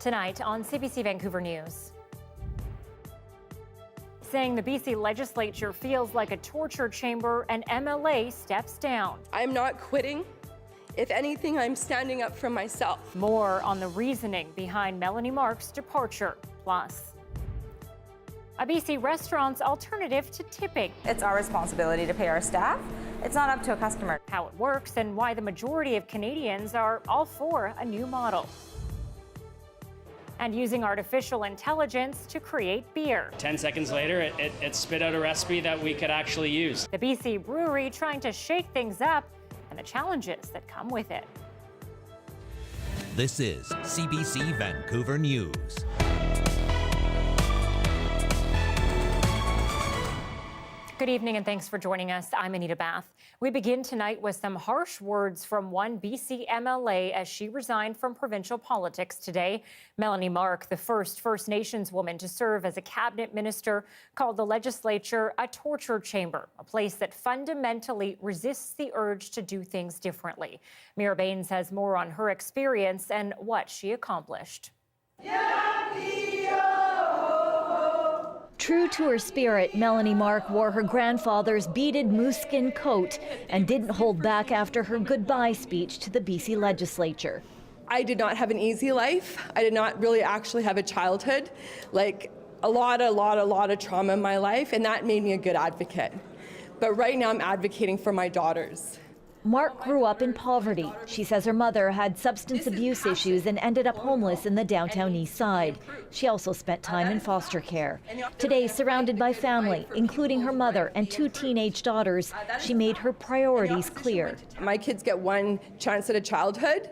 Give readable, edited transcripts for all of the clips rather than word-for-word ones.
Tonight on CBC Vancouver News. Saying the BC Legislature feels like a torture chamber, and MLA steps down. I'm not quitting. If anything, I'm standing up for myself. More on the reasoning behind Melanie Mark's departure. Plus, a BC restaurant's alternative to tipping. It's our responsibility to pay our staff. It's not up to a customer. How it works and why the majority of Canadians are all for a new model. And using artificial intelligence to create beer. 10 seconds later, it spit out a recipe that we could actually use. The BC brewery trying to shake things up and the challenges that come with it. This is CBC Vancouver News. Good evening and thanks for joining us. I'm Anita Bathe. We begin tonight with some harsh words from one BC MLA as she resigned from provincial politics today. Melanie Mark, the first First Nations woman to serve as a cabinet minister, called the legislature a torture chamber, a place that fundamentally resists the urge to do things differently. Mira Baines has more on her experience and what she accomplished. True to her spirit, Melanie Mark wore her grandfather's beaded moose-skin coat and didn't hold back after her goodbye speech to the BC Legislature. I did not have an easy life. I did not really actually have a childhood, like a lot of trauma in my life, and that made me a good advocate. But right now I'm advocating for my daughters. Mark grew up in poverty. She says her mother had substance abuse issues and ended up homeless in the downtown east side. She also spent time in foster care. Today, surrounded by family, including her mother and two teenage daughters, she made her priorities clear. My kids get one chance at a childhood,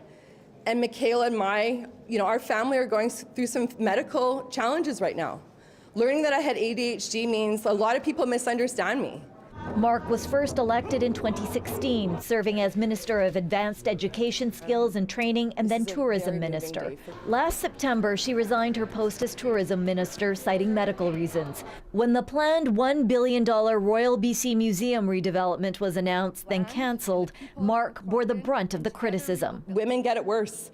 and Michaela and our family are going through some medical challenges right now. Learning that I had ADHD means a lot of people misunderstand me. Mark was first elected in 2016, serving as Minister of Advanced Education Skills and Training and then Tourism Minister. Last September, she resigned her post as Tourism Minister, citing medical reasons. When the planned $1 billion Royal BC Museum redevelopment was announced, then cancelled, Mark bore the brunt of the criticism. Women get it worse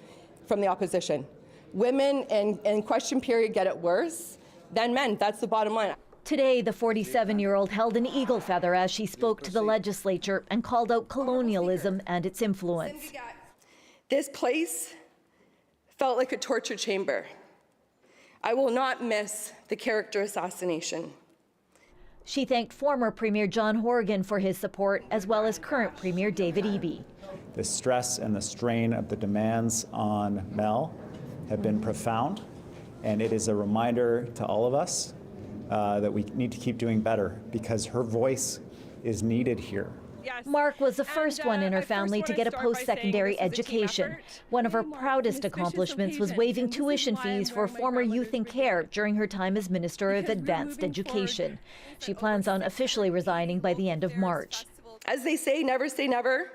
from the opposition. Women in question period get it worse than men. That's the bottom line. Today, the 47-year-old held an eagle feather as she spoke to the legislature and called out colonialism and its influence. This place felt like a torture chamber. I will not miss the character assassination. She thanked former Premier John Horgan for his support, as well as current Premier David Eby. The stress and the strain of the demands on Mel have been profound, and it is a reminder to all of us that we need to keep doing better because her voice is needed here. Mark was the first one in her family to get a post-secondary education. One of her proudest accomplishments was waiving tuition fees for former youth in care during her time as Minister of Advanced Education. She plans on officially resigning by the end of March. As they say never,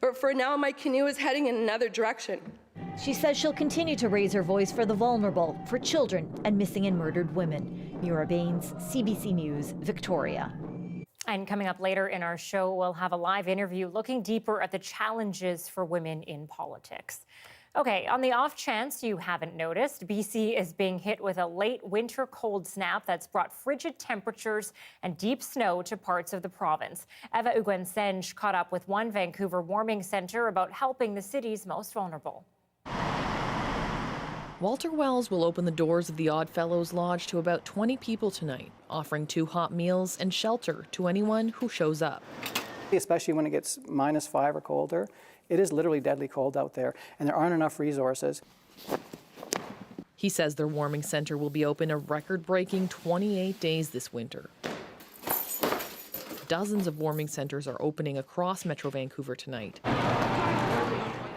but for now my canoe is heading in another direction. She says she'll continue to raise her voice for the vulnerable, for children and missing and murdered women. Mira Baines, CBC News, Victoria. And coming up later in our show, we'll have a live interview looking deeper at the challenges for women in politics. Okay, on the off chance you haven't noticed, BC is being hit with a late winter cold snap that's brought frigid temperatures and deep snow to parts of the province. Eva Uguen-Senj caught up with one Vancouver warming centre about helping the city's most vulnerable. Walter Wells will open the doors of the Oddfellows Lodge to about 20 people tonight, offering 2 hot meals and shelter to anyone who shows up. Especially when it gets -5 or colder, it is literally deadly cold out there, and there aren't enough resources. He says their warming centre will be open a record-breaking 28 days this winter. Dozens of warming centres are opening across Metro Vancouver tonight.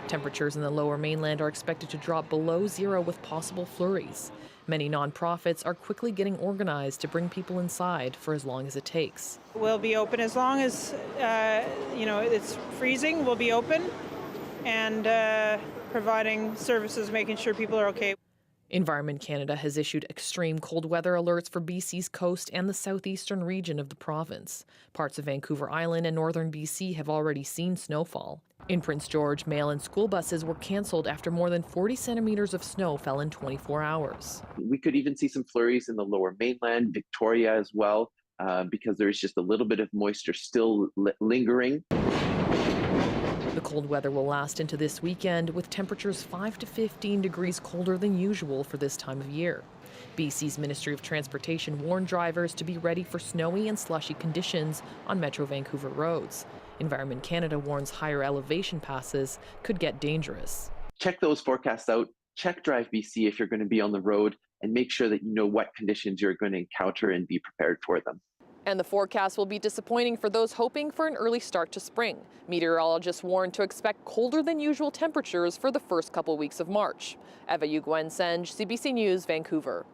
Temperatures in the Lower Mainland are expected to drop below zero with possible flurries. Many nonprofits are quickly getting organized to bring people inside for as long as it takes. We'll be open as long as it's freezing. We'll be open and providing services, making sure people are okay. Environment Canada has issued extreme cold weather alerts for BC's coast and the southeastern region of the province. Parts of Vancouver Island and northern BC have already seen snowfall. In Prince George, mail and school buses were cancelled after more than 40 centimetres of snow fell in 24 hours. We could even see some flurries in the lower mainland, Victoria as well, because there's just a little bit of moisture still lingering. The cold weather will last into this weekend, with temperatures 5 to 15 degrees colder than usual for this time of year. BC's Ministry of Transportation warned drivers to be ready for snowy and slushy conditions on Metro Vancouver roads. Environment Canada warns higher elevation passes could get dangerous. Check those forecasts out. Check Drive BC if you're going to be on the road, and make sure that you know what conditions you're going to encounter and be prepared for them. And the forecast will be disappointing for those hoping for an early start to spring. Meteorologists warned to expect colder than usual temperatures for the first couple weeks of March. Eva Uguen-Senge, CBC News, Vancouver.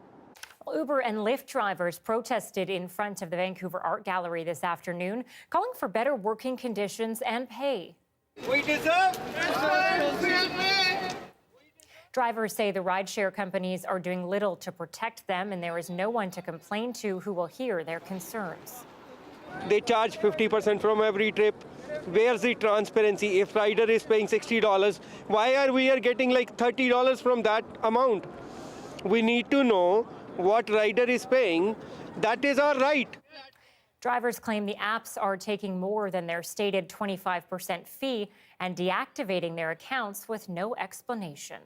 Uber and Lyft drivers protested in front of the Vancouver Art Gallery this afternoon, calling for better working conditions and pay. We deserve Drivers say the rideshare companies are doing little to protect them, and there is no one to complain to who will hear their concerns. They charge 50% from every trip. Where's the transparency? If rider is paying $60, why are we getting like $30 from that amount? We need to know what rider is paying. That is our right. Drivers claim the apps are taking more than their stated 25% fee and deactivating their accounts with no explanation.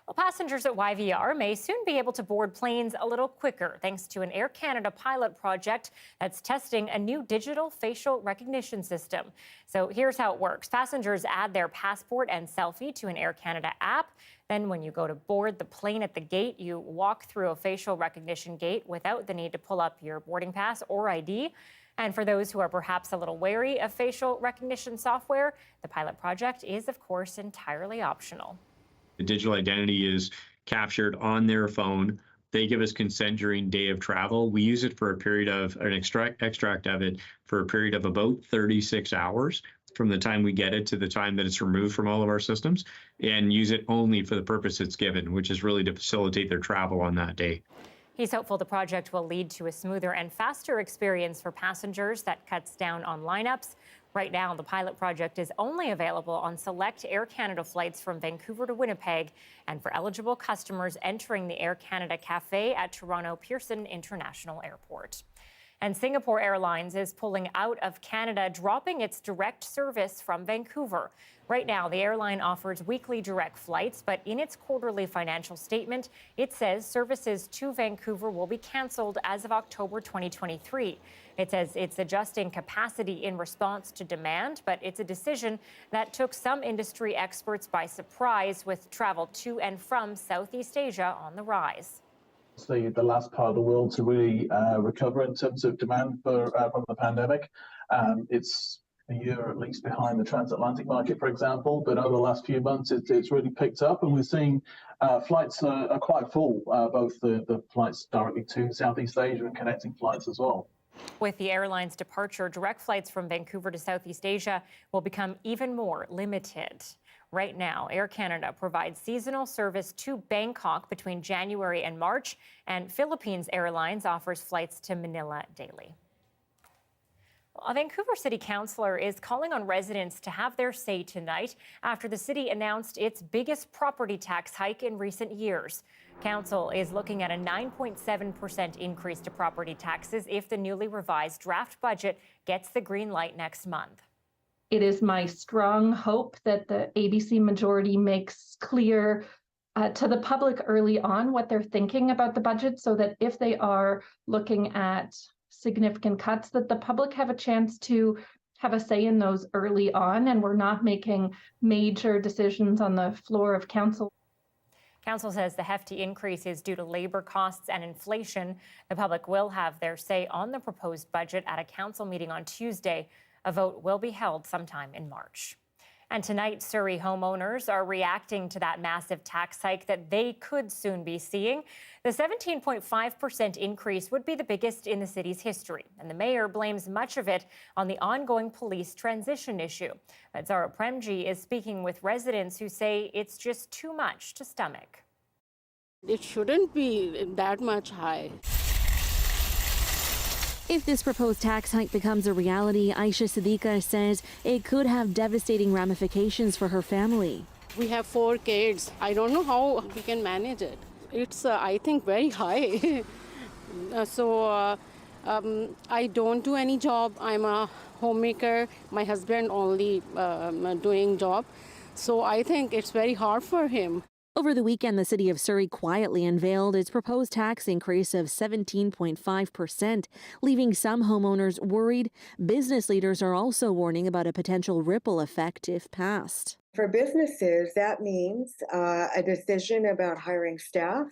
Well, passengers at YVR may soon be able to board planes a little quicker thanks to an Air Canada pilot project that's testing a new digital facial recognition system. So here's how it works. Passengers add their passport and selfie to an Air Canada app. Then when you go to board the plane at the gate, you walk through a facial recognition gate without the need to pull up your boarding pass or ID. And for those who are perhaps a little wary of facial recognition software, the pilot project is, of course, entirely optional. The digital identity is captured on their phone. They give us consent during day of travel. We use it for a period of an extract of it for a period of about 36 hours from the time we get it to the time that it's removed from all of our systems, and use it only for the purpose it's given, which is really to facilitate their travel on that day. He's hopeful the project will lead to a smoother and faster experience for passengers that cuts down on lineups. Right now, the pilot project is only available on select Air Canada flights from Vancouver to Winnipeg and for eligible customers entering the Air Canada Cafe at Toronto Pearson International Airport. And Singapore Airlines is pulling out of Canada, dropping its direct service from Vancouver. Right now, the airline offers weekly direct flights, but in its quarterly financial statement, it says services to Vancouver will be canceled as of October 2023. It says it's adjusting capacity in response to demand, but it's a decision that took some industry experts by surprise, with travel to and from Southeast Asia on the rise. The last part of the world to really recover in terms of demand from the pandemic. It's a year at least behind the transatlantic market, for example, but over the last few months it's really picked up, and we're seeing flights are quite full, both the flights directly to Southeast Asia and connecting flights as well. With the airline's departure, direct flights from Vancouver to Southeast Asia will become even more limited. Right now, Air Canada provides seasonal service to Bangkok between January and March, and Philippines Airlines offers flights to Manila daily. A Vancouver City Councilor is calling on residents to have their say tonight after the city announced its biggest property tax hike in recent years. Council is looking at a 9.7% increase to property taxes if the newly revised draft budget gets the green light next month. It is my strong hope that the ABC majority makes clear to the public early on what they're thinking about the budget, so that if they are looking at significant cuts, that the public have a chance to have a say in those early on, and we're not making major decisions on the floor of council. Council says the hefty increase is due to labor costs and inflation. The public will have their say on the proposed budget at a council meeting on Tuesday. A vote will be held sometime in March. And tonight, Surrey homeowners are reacting to that massive tax hike that they could soon be seeing. The 17.5% increase would be the biggest in the city's history, and the mayor blames much of it on the ongoing police transition issue. But Zara Premji is speaking with residents who say it's just too much to stomach. It shouldn't be that much high. If this proposed tax hike becomes a reality, Aisha Siddiqa says it could have devastating ramifications for her family. We have 4 kids. I don't know how we can manage it. It's, I think, very high. I don't do any job. I'm a homemaker. My husband only doing job. So I think it's very hard for him. Over the weekend, the city of Surrey quietly unveiled its proposed tax increase of 17.5%, leaving some homeowners worried. Business leaders are also warning about a potential ripple effect if passed. For businesses, that means a decision about hiring staff,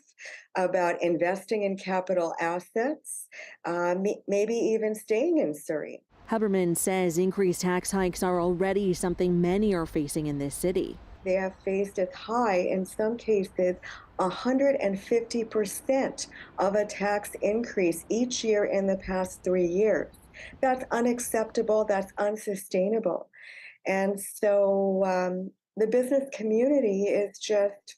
about investing in capital assets, maybe even staying in Surrey. Huberman says increased tax hikes are already something many are facing in this city. They have faced as high, in some cases, 150% of a tax increase each year in the past 3 years. That's unacceptable. That's unsustainable. And so the business community is just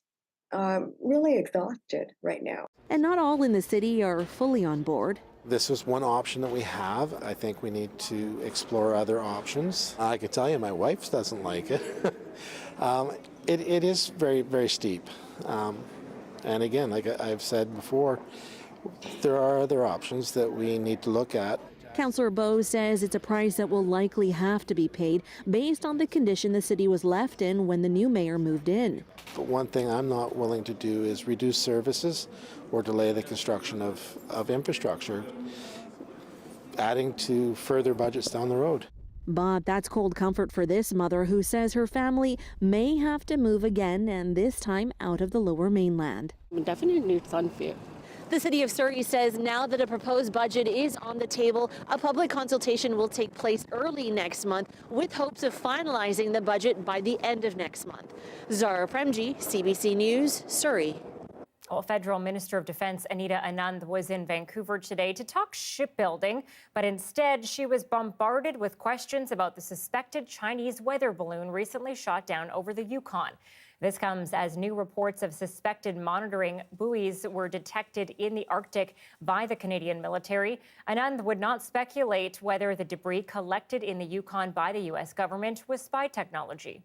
really exhausted right now. And not all in the city are fully on board. This is one option that we have. I think we need to explore other options. I can tell you my wife doesn't like it. It is very, very steep. And again, like I've said before, there are other options that we need to look at. Councilor Bose says it's a price that will likely have to be paid based on the condition the city was left in when the new mayor moved in. But one thing I'm not willing to do is reduce services or delay the construction of infrastructure, adding to further budgets down the road. But that's cold comfort for this mother who says her family may have to move again, and this time out of the Lower Mainland. Definitely it's unfair. The city of Surrey says now that a proposed budget is on the table, a public consultation will take place early next month with hopes of finalizing the budget by the end of next month. Zara Premji, CBC News, Surrey. Well, Federal Minister of Defense Anita Anand was in Vancouver today to talk shipbuilding, but instead she was bombarded with questions about the suspected Chinese weather balloon recently shot down over the Yukon. This comes as new reports of suspected monitoring buoys were detected in the Arctic by the Canadian military. Anand would not speculate whether the debris collected in the Yukon by the U.S. government was spy technology.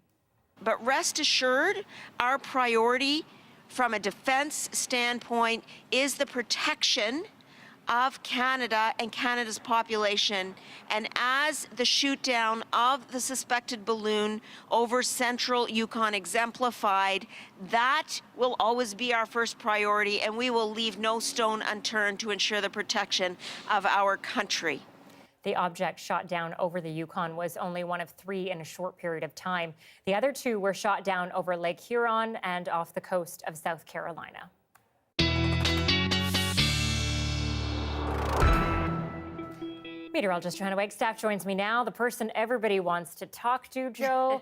But rest assured, our priority from a defense standpoint is the protection of Canada and Canada's population. And as the shoot down of the suspected balloon over central Yukon exemplified, that will always be our first priority, and we will leave no stone unturned to ensure the protection of our country. The object shot down over the Yukon was only one of 3 in a short period of time. The other 2 were shot down over Lake Huron and off the coast of South Carolina. Meteorologist Johanna Wagstaffe joins me now. The person everybody wants to talk to, Joe.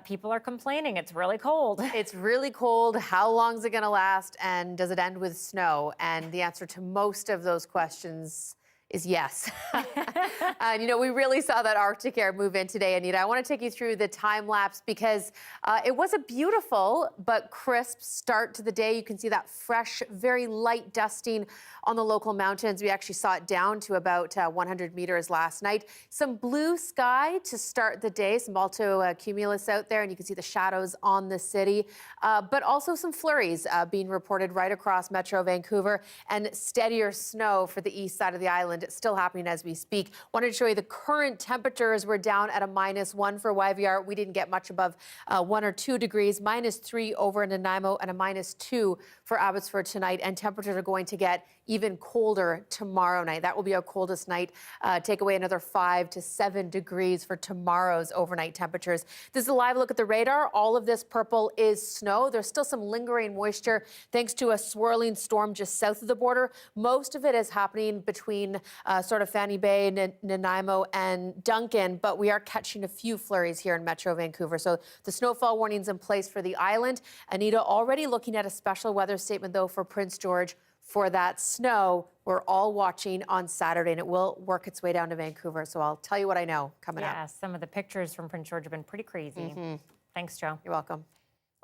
People are complaining. It's really cold. It's really cold. How long is it going to last? And does it end with snow? And the answer to most of those questions is yes. And we really saw that Arctic air move in today, Anita. I want to take you through the time lapse because it was a beautiful but crisp start to the day. You can see that fresh, very light dusting on the local mountains. We actually saw it down to about 100 meters last night. Some blue sky to start the day, some alto cumulus out there, and you can see the shadows on the city, but also some flurries being reported right across Metro Vancouver and steadier snow for the east side of the island. It's still happening as we speak. Wanted to show you the current temperatures. We're down at a -1 for YVR. We didn't get much above 1 or 2 degrees. -3 over in Nanaimo and a -2 for Abbotsford tonight. And temperatures are going to get even colder tomorrow night. That will be our coldest night. Take away another 5 to 7 degrees for tomorrow's overnight temperatures. This is a live look at the radar. All of this purple is snow. There's still some lingering moisture thanks to a swirling storm just south of the border. Most of it is happening between sort of Fanny Bay, Nanaimo, and Duncan, but we are catching a few flurries here in Metro Vancouver. So the snowfall warning's in place for the island. Anita already looking at a special weather statement, though, for Prince George for that snow. We're all watching on Saturday, and it will work its way down to Vancouver. So I'll tell you what I know coming up. Yeah, some of the pictures from Prince George have been pretty crazy. Thanks, Joe. You're welcome.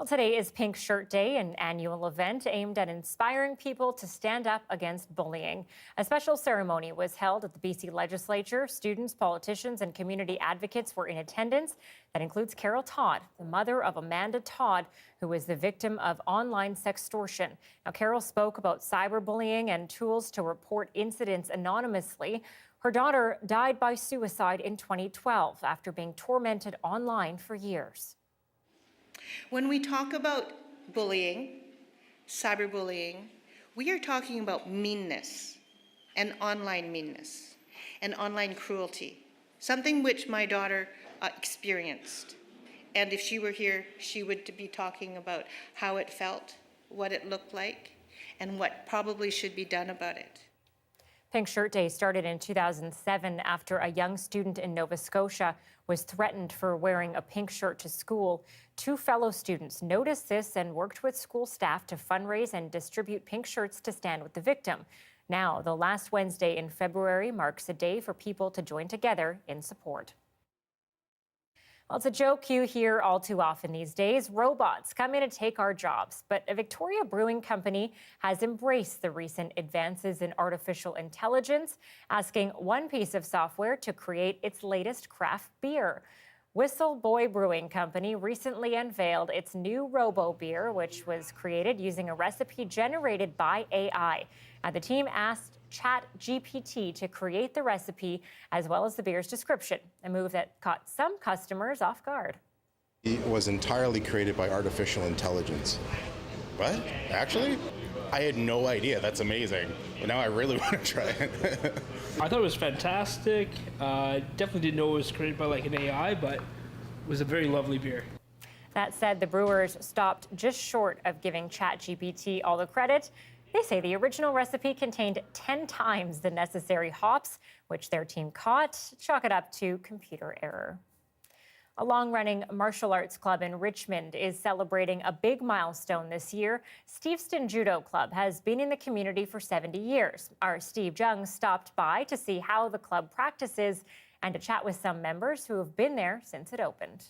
Well, today is Pink Shirt Day, an annual event aimed at inspiring people to stand up against bullying. A special ceremony was held at the BC Legislature. Students, politicians, and community advocates were in attendance. That includes Carol Todd, the mother of Amanda Todd, who was the victim of online sextortion. Now, Carol spoke about cyberbullying and tools to report incidents anonymously. Her daughter died by suicide in 2012 after being tormented online for years. When we talk about bullying, cyberbullying, we are talking about meanness and online meanness and online cruelty, something which my daughter experienced. And if she were here, she would be talking about how it felt, what it looked like, and what probably should be done about it. Pink Shirt Day started in 2007 after a young student in Nova Scotia was threatened for wearing a pink shirt to school. 2 fellow students noticed this and worked with school staff to fundraise and distribute pink shirts to stand with the victim. Now, the last Wednesday in February marks a day for people to join together in support. Well, it's a joke you hear all too often these days. Robots come in to take our jobs. But a Victoria Brewing Company has embraced the recent advances in artificial intelligence, asking one piece of software to create its latest craft beer. Whistle Boy Brewing Company recently unveiled its new Robo Beer, which was created using a recipe generated by AI. The team asked ChatGPT to create the recipe as well as the beer's description, a move that caught some customers off guard. It was entirely created by artificial intelligence. What? Actually? I had no idea. That's amazing. But now I really want to try it. I thought it was fantastic. Definitely didn't know it was created by like an AI, but it was a very lovely beer. That said, the brewers stopped just short of giving ChatGPT all the credit. They say the original recipe contained 10 times the necessary hops, which their team caught. Chalk it up to computer error. A long-running martial arts club in Richmond is celebrating a big milestone this year. Steveston Judo Club has been in the community for 70 years. Our Steve Jung stopped by to see how the club practices and to chat with some members who have been there since it opened.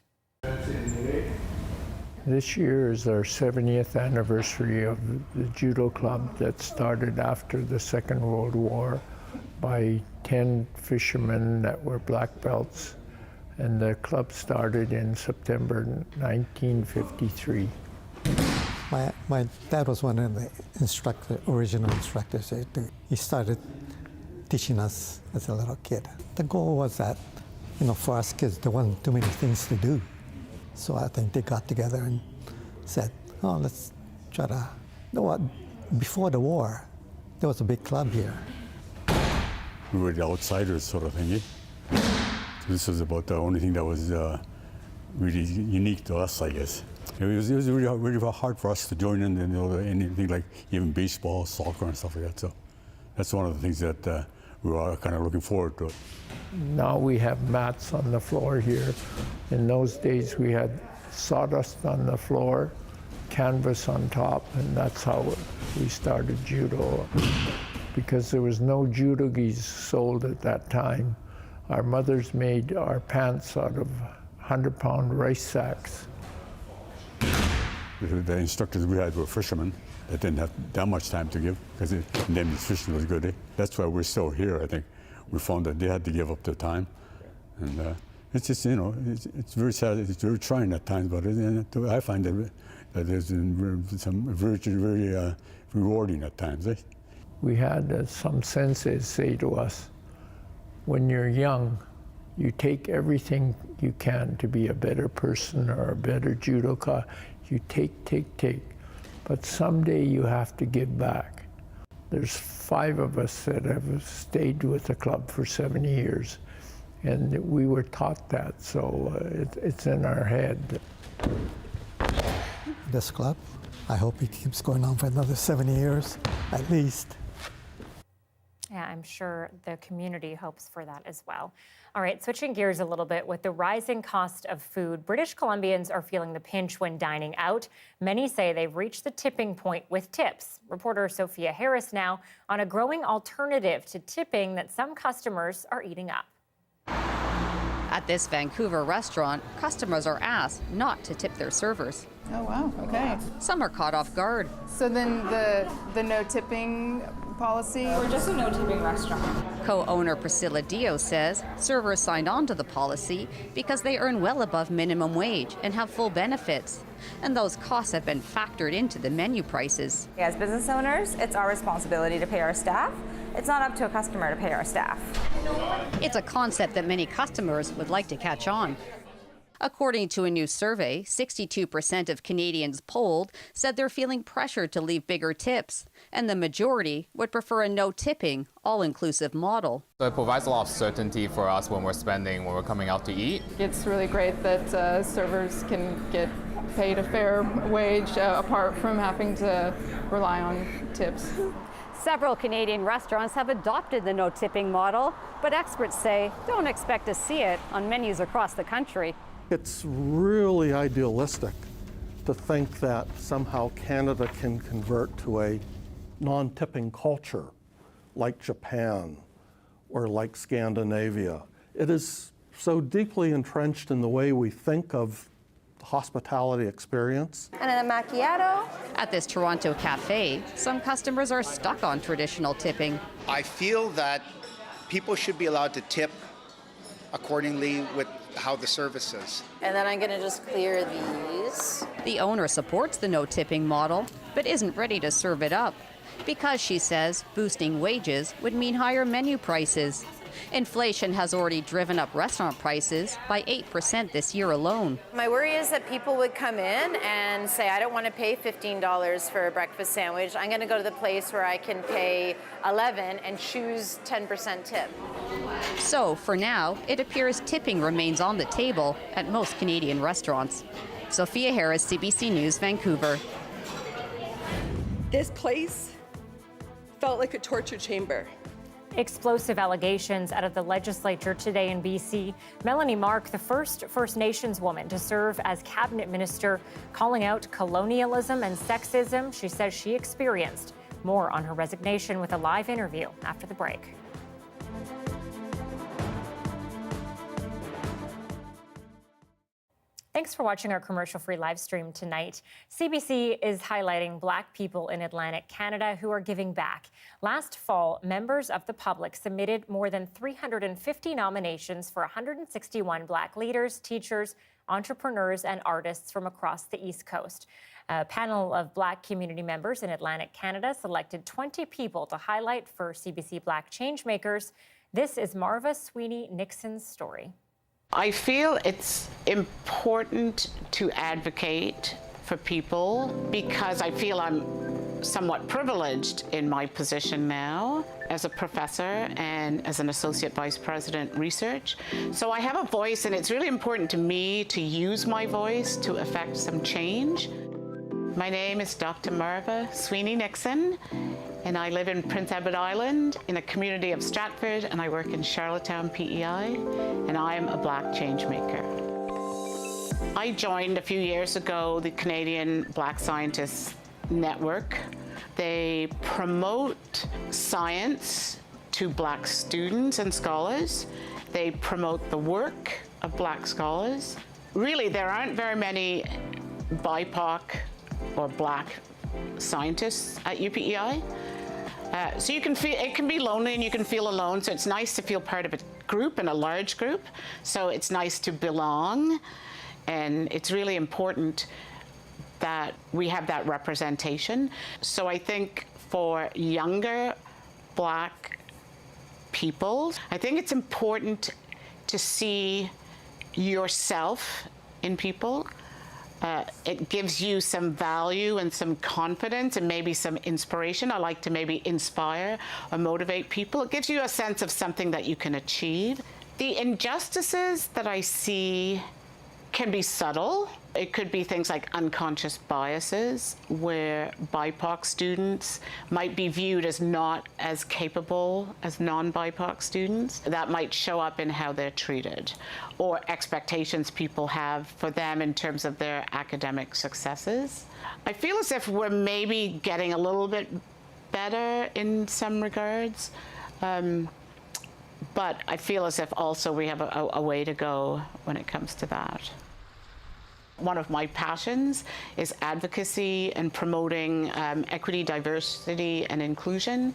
This year is our 70th anniversary of the Judo Club that started after the Second World War by 10 fishermen that were black belts. And the club started in September 1953. My dad was one of the original instructors. He started teaching us as a little kid. The goal was that, for us kids, there wasn't too many things to do. So I think they got together and said, oh, let's try to, before the war, there was a big club here. We were the outsiders sort of thing. This was about the only thing that was really unique to us, I guess. It was really hard for us to join in, anything like even baseball, soccer, and stuff like that. So that's one of the things that we were kind of looking forward to. Now we have mats on the floor here. In those days, we had sawdust on the floor, canvas on top, and that's how we started judo. Because there was no judo gis sold at that time, our mothers made our pants out of 100-pound rice sacks. The instructors we had were fishermen that didn't have that much time to give because then the fishing was good. That's why we're still here, I think. We found that they had to give up their time. And it's just, it's very sad, it's very trying at times, but I find that there's some very rewarding at times. We had some senseis say to us, when you're young, you take everything you can to be a better person or a better judoka. You take. But someday you have to give back. There's 5 of us that have stayed with the club for 70 years, and we were taught that, so it's in our head. This club, I hope it keeps going on for another 70 years, at least. Yeah, I'm sure the community hopes for that as well. All right, switching gears a little bit, with the rising cost of food, British Columbians are feeling the pinch when dining out. Many say they've reached the tipping point with tips. Reporter Sophia Harris now on a growing alternative to tipping that some customers are eating up. At this Vancouver restaurant, customers are asked not to tip their servers. Oh, wow, okay. Some are caught off guard. So then the no tipping policy? We're just a no tipping restaurant. Co-owner Priscilla Dio says servers signed on to the policy because they earn well above minimum wage and have full benefits. And those costs have been factored into the menu prices. As business owners, it's our responsibility to pay our staff. It's not up to a customer to pay our staff. It's a concept that many customers would like to catch on. According to a new survey, 62% of Canadians polled said they're feeling pressured to leave bigger tips, and the majority would prefer a no-tipping, all-inclusive model. So it provides a lot of certainty for us when we're coming out to eat. It's really great that servers can get paid a fair wage apart from having to rely on tips. Several Canadian restaurants have adopted the no-tipping model, but experts say don't expect to see it on menus across the country. It's really idealistic to think that somehow Canada can convert to a non-tipping culture like Japan or like Scandinavia. It is so deeply entrenched in the way we think of the hospitality experience. And a macchiato. At this Toronto cafe, some customers are stuck on traditional tipping. I feel that people should be allowed to tip accordingly with how the service is. And then I'm going to just clear these. The owner supports the no-tipping model, but isn't ready to serve it up because, she says, boosting wages would mean higher menu prices. Inflation has already driven up restaurant prices by 8% this year alone. My worry is that people would come in and say, I don't want to pay $15 for a breakfast sandwich. I'm going to go to the place where I can pay $11 and choose 10% tip. So, for now, it appears tipping remains on the table at most Canadian restaurants. Sophia Harris, CBC News, Vancouver. This place felt like a torture chamber. Explosive allegations out of the legislature today in BC. Melanie Mark, the first First Nations woman to serve as cabinet minister, calling out colonialism and sexism she says she experienced. More on her resignation with a live interview after the break. Thanks for watching our commercial-free live stream tonight. CBC is highlighting Black people in Atlantic Canada who are giving back. Last fall, members of the public submitted more than 350 nominations for 161 Black leaders, teachers, entrepreneurs, and artists from across the East Coast. A panel of Black community members in Atlantic Canada selected 20 people to highlight for CBC Black Changemakers. This is Marva Sweeney-Nixon's story. I feel it's important to advocate for people because I feel I'm somewhat privileged in my position now as a professor and as an associate vice president research. So I have a voice, and it's really important to me to use my voice to affect some change. My name is Dr. Marva Sweeney-Nixon, and I live in Prince Edward Island in a community of Stratford, and I work in Charlottetown, PEI, and I'm a Black changemaker. I joined a few years ago the Canadian Black Scientists Network. They promote science to Black students and scholars. They promote the work of Black scholars. Really, there aren't very many BIPOC or Black scientists at UPEI. So you can feel, it can be lonely and you can feel alone, so it's nice to feel part of a group and a large group. So it's nice to belong, and it's really important that we have that representation. So I think for younger Black people, I think it's important to see yourself in people. It gives you some value and some confidence and maybe some inspiration. I like to maybe inspire or motivate people. It gives you a sense of something that you can achieve. The injustices that I see can be subtle. It could be things like unconscious biases, where BIPOC students might be viewed as not as capable as non-BIPOC students. That might show up in how they're treated, or expectations people have for them in terms of their academic successes. I feel as if we're maybe getting a little bit better in some regards, but I feel as if also we have a way to go when it comes to that. One of my passions is advocacy and promoting equity, diversity, and inclusion.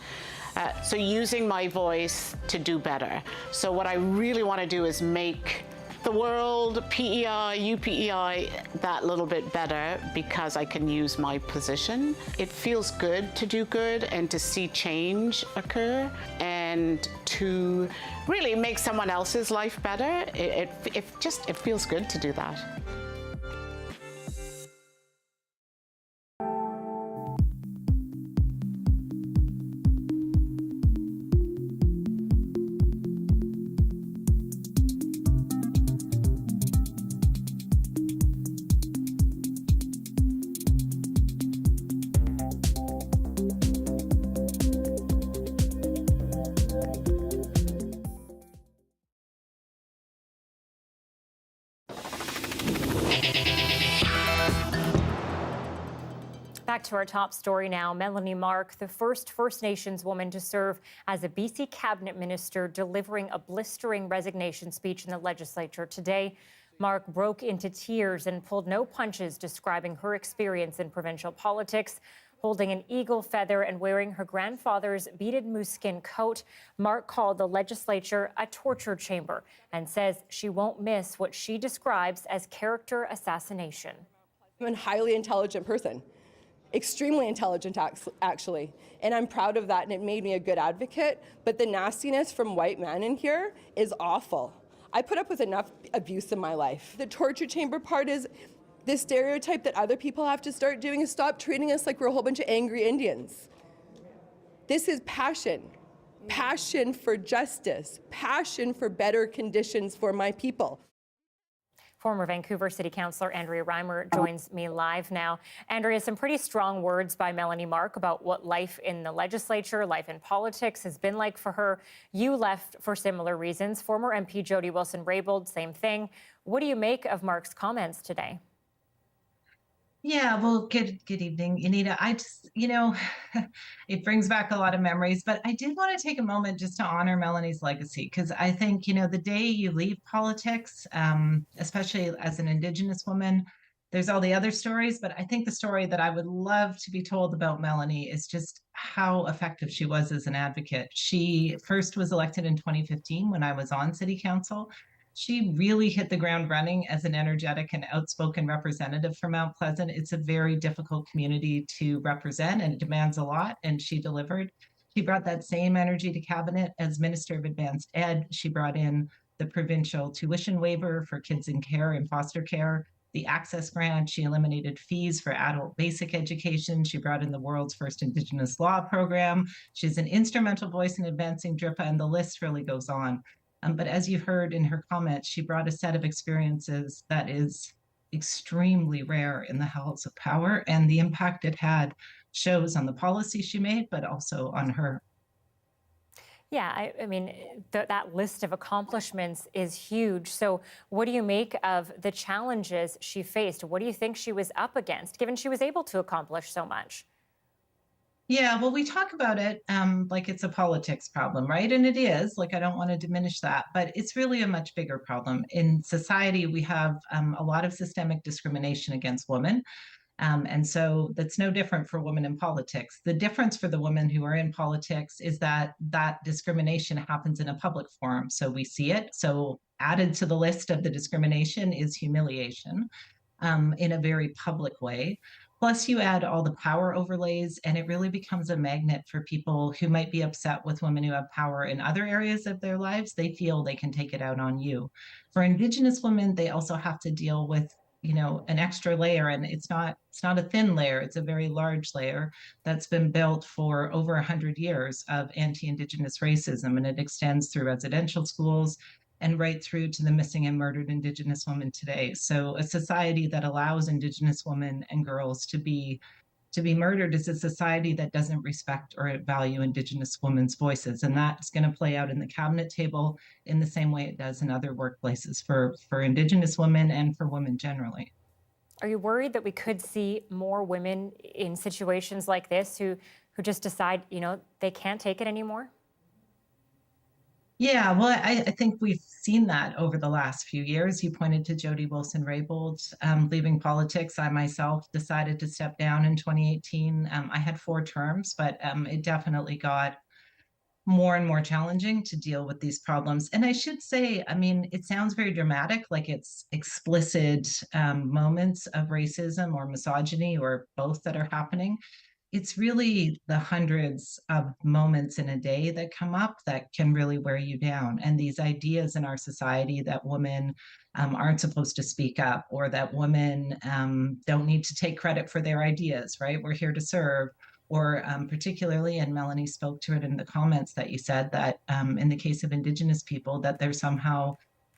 So using my voice to do better. So what I really want to do is make the world, PEI, UPEI, that little bit better because I can use my position. It feels good to do good and to see change occur and to really make someone else's life better. It feels good to do that. Back to our top story now. Melanie Mark, the first First Nations woman to serve as a BC cabinet minister, delivering a blistering resignation speech in the legislature today. Mark broke into tears and pulled no punches, describing her experience in provincial politics. Holding an eagle feather and wearing her grandfather's beaded moose skin coat, Mark called the legislature a torture chamber and says she won't miss what she describes as character assassination. I'm a highly intelligent person. Extremely intelligent, actually. And I'm proud of that, and it made me a good advocate. But the nastiness from white men in here is awful. I put up with enough abuse in my life. The torture chamber part is this stereotype that other people have to start doing is stop treating us like we're a whole bunch of angry Indians. This is passion. Passion for justice. Passion for better conditions for my people. Former Vancouver City Councilor Andrea Reimer joins me live now. Andrea, some pretty strong words by Melanie Mark about what life in the legislature, life in politics has been like for her. You left for similar reasons. Former MP Jody Wilson-Raybould, same thing. What do you make of Mark's comments today? Yeah, well, good evening, Anita. I just, it brings back a lot of memories, but I did want to take a moment just to honor Melanie's legacy, because I think, the day you leave politics, especially as an Indigenous woman, there's all the other stories, but I think the story that I would love to be told about Melanie is just how effective she was as an advocate. She first was elected in 2015 when I was on City Council. She really hit the ground running as an energetic and outspoken representative for Mount Pleasant. It's a very difficult community to represent and it demands a lot, and she delivered. She brought that same energy to cabinet as Minister of Advanced Ed. She brought in the provincial tuition waiver for kids in care and foster care, the Access Grant. She eliminated fees for adult basic education. She brought in the world's first Indigenous law program. She's an instrumental voice in advancing DRIPA, and the list really goes on. But as you heard in her comments, she brought a set of experiences that is extremely rare in the halls of power, and the impact it had shows on the policy she made, but also on her. Yeah, I mean, that list of accomplishments is huge. So what do you make of the challenges she faced? What do you think she was up against, given she was able to accomplish so much? Yeah, well, we talk about it like it's a politics problem, right? And it is, I don't want to diminish that, but it's really a much bigger problem. In society, we have a lot of systemic discrimination against women. And so that's no different for women in politics. The difference for the women who are in politics is that that discrimination happens in a public forum. So we see it. So added to the list of the discrimination is humiliation in a very public way. Plus, you add all the power overlays, and it really becomes a magnet for people who might be upset with women who have power in other areas of their lives. They feel they can take it out on you. For Indigenous women, they also have to deal with, an extra layer, and it's not a thin layer. It's a very large layer that's been built for over 100 years of anti-Indigenous racism, and it extends through residential schools and right through to the missing and murdered Indigenous women today. So a society that allows Indigenous women and girls to be murdered is a society that doesn't respect or value Indigenous women's voices. And that's going to play out in the cabinet table in the same way it does in other workplaces for Indigenous women and for women generally. Are you worried that we could see more women in situations like this who just decide, they can't take it anymore? Yeah, well, I think we've seen that over the last few years. You pointed to Jody Wilson-Raybould leaving politics. I myself decided to step down in 2018. I had 4 terms, but it definitely got more and more challenging to deal with these problems. And I should say, I mean, it sounds very dramatic, like it's explicit moments of racism or misogyny or both that are happening. It's really the hundreds of moments in a day that come up that can really wear you down. And these ideas in our society that women aren't supposed to speak up, or that women don't need to take credit for their ideas, right? We're here to serve. Or particularly, and Melanie spoke to it in the comments that you said, that in the case of Indigenous people, that they're somehow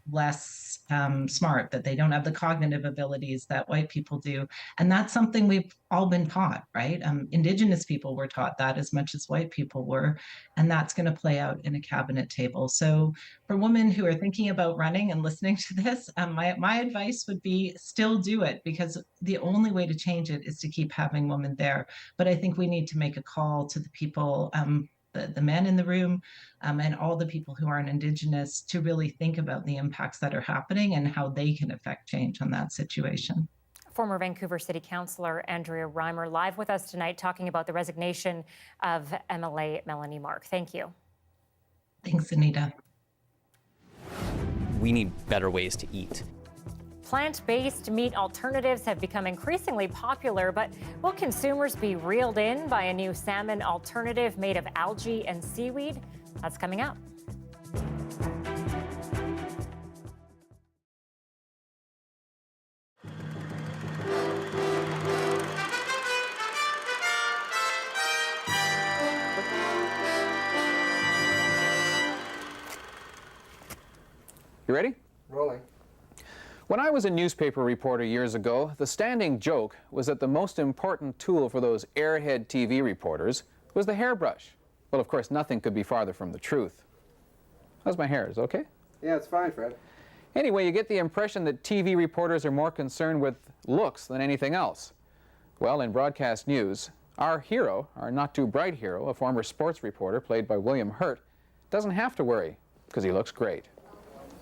less smart, that they don't have the cognitive abilities that white people do. And that's something we've all been taught, right? Indigenous people were taught that as much as white people were, and that's going to play out in a cabinet table. So for women who are thinking about running and listening to this, my advice would be still do it, because the only way to change it is to keep having women there. But I think we need to make a call to the people, the men in the room, and all the people who aren't Indigenous, to really think about the impacts that are happening and how they can affect change on that situation. Former Vancouver City Councilor Andrea Reimer live with us tonight talking about the resignation of MLA Melanie Mark. Thank you. Thanks, Anita. We need better ways to eat. Plant-based meat alternatives have become increasingly popular, but will consumers be reeled in by a new salmon alternative made of algae and seaweed? That's coming up. You ready? Rolling. When I was a newspaper reporter years ago, the standing joke was that the most important tool for those airhead TV reporters was the hairbrush. Well, of course, nothing could be farther from the truth. How's my hair? Is it okay? Yeah, it's fine, Fred. Anyway, you get the impression that TV reporters are more concerned with looks than anything else. Well, in broadcast news, our hero, our not-too-bright hero, a former sports reporter played by William Hurt, doesn't have to worry because he looks great.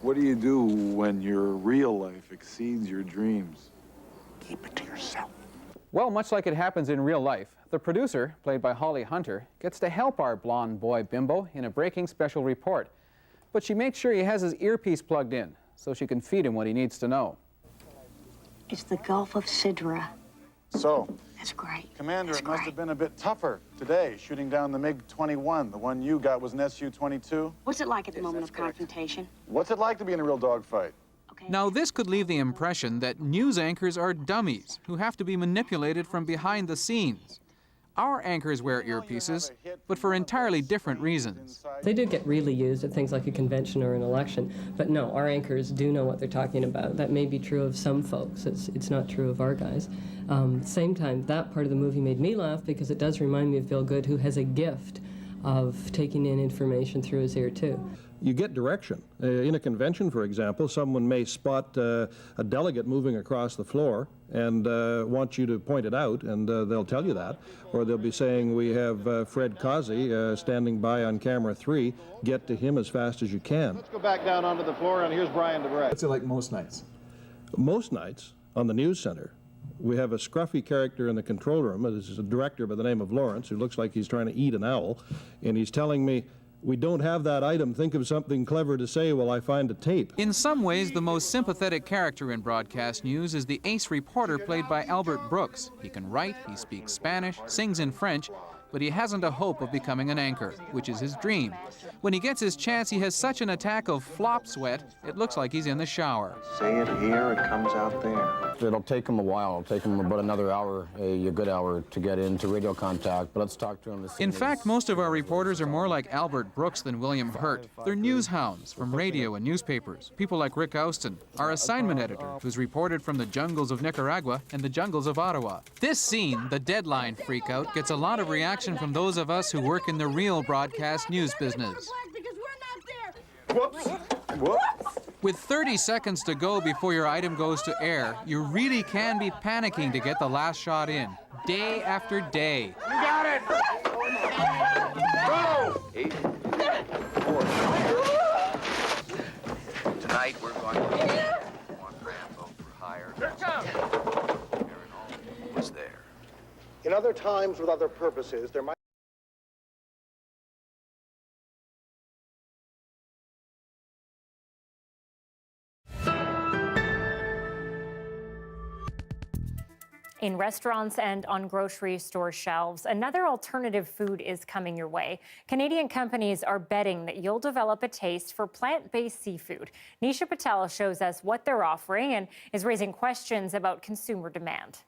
What do you do when your real life exceeds your dreams? Keep it to yourself. Well, much like it happens in real life, the producer, played by Holly Hunter, gets to help our blonde boy Bimbo in a breaking special report. But she makes sure he has his earpiece plugged in so she can feed him what he needs to know. It's the Gulf of Sidra. So, That's great. Commander, That's it must great. have been a bit tougher today, shooting down the MiG-21. The one you got was an Su-22. What's it like at the moment of confrontation? What's it like to be in a real dogfight? Now, this could leave the impression that news anchors are dummies who have to be manipulated from behind the scenes. Our anchors wear earpieces, but for entirely different reasons. They do get really used at things like a convention or an election, but no, our anchors do know what they're talking about. That may be true of some folks. It's not true of our guys. Same time, that part of the movie made me laugh because it does remind me of Bill Good, who has a gift of taking in information through his ear, too. You get direction. In a convention, for example, someone may spot a delegate moving across the floor and want you to point it out, and they'll tell you that. Or they'll be saying, we have Fred Causey standing by on camera 3. Get to him as fast as you can. Let's go back down onto the floor, and here's Brian DeBrey. What's it like most nights? Most nights on the news center, we have a scruffy character in the control room. This is a director by the name of Lawrence, who looks like he's trying to eat an owl, and he's telling me, we don't have that item. Think of something clever to say while I find a tape. In some ways, the most sympathetic character in broadcast news is the ace reporter played by Albert Brooks. He can write, he speaks Spanish, sings in French, but he hasn't a hope of becoming an anchor, which is his dream. When he gets his chance, he has such an attack of flop sweat, it looks like he's in the shower. Say it here, it comes out there. It'll take him a while. It'll take him about another hour, a good hour, to get into radio contact, but let's talk to him. In fact, most of our reporters are more like Albert Brooks than William Hurt. They're news hounds from radio and newspapers. People like Rick Austin, our assignment editor, who's reported from the jungles of Nicaragua and the jungles of Ottawa. This scene, the deadline freakout, gets a lot of reaction from those of us who work in the real broadcast news business. Whoops. Whoops. With 30 seconds to go before your item goes to air, you really can be panicking to get the last shot in, day after day. You got it. Go. 8, 4. Tonight we're going to one Rambo for hire. Was there. In other times with other purposes, there might. In restaurants and on grocery store shelves, another alternative food is coming your way. Canadian companies are betting that you'll develop a taste for plant-based seafood. Anita Bathe shows us what they're offering and is raising questions about consumer demand.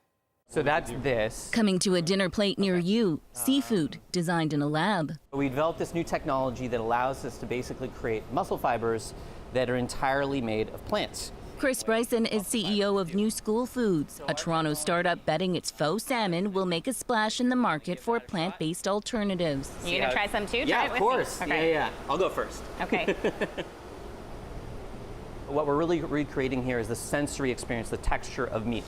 So that's this. Coming to a dinner plate near you, seafood designed in a lab. We developed this new technology that allows us to basically create muscle fibers that are entirely made of plants. Chris Bryson is CEO of New School Foods, a Toronto startup betting its faux salmon will make a splash in the market for plant-based alternatives. You gonna try some too? Yeah, try it of with course. Me. Okay. Yeah. I'll go first. Okay. What we're really recreating here is the sensory experience, the texture of meat.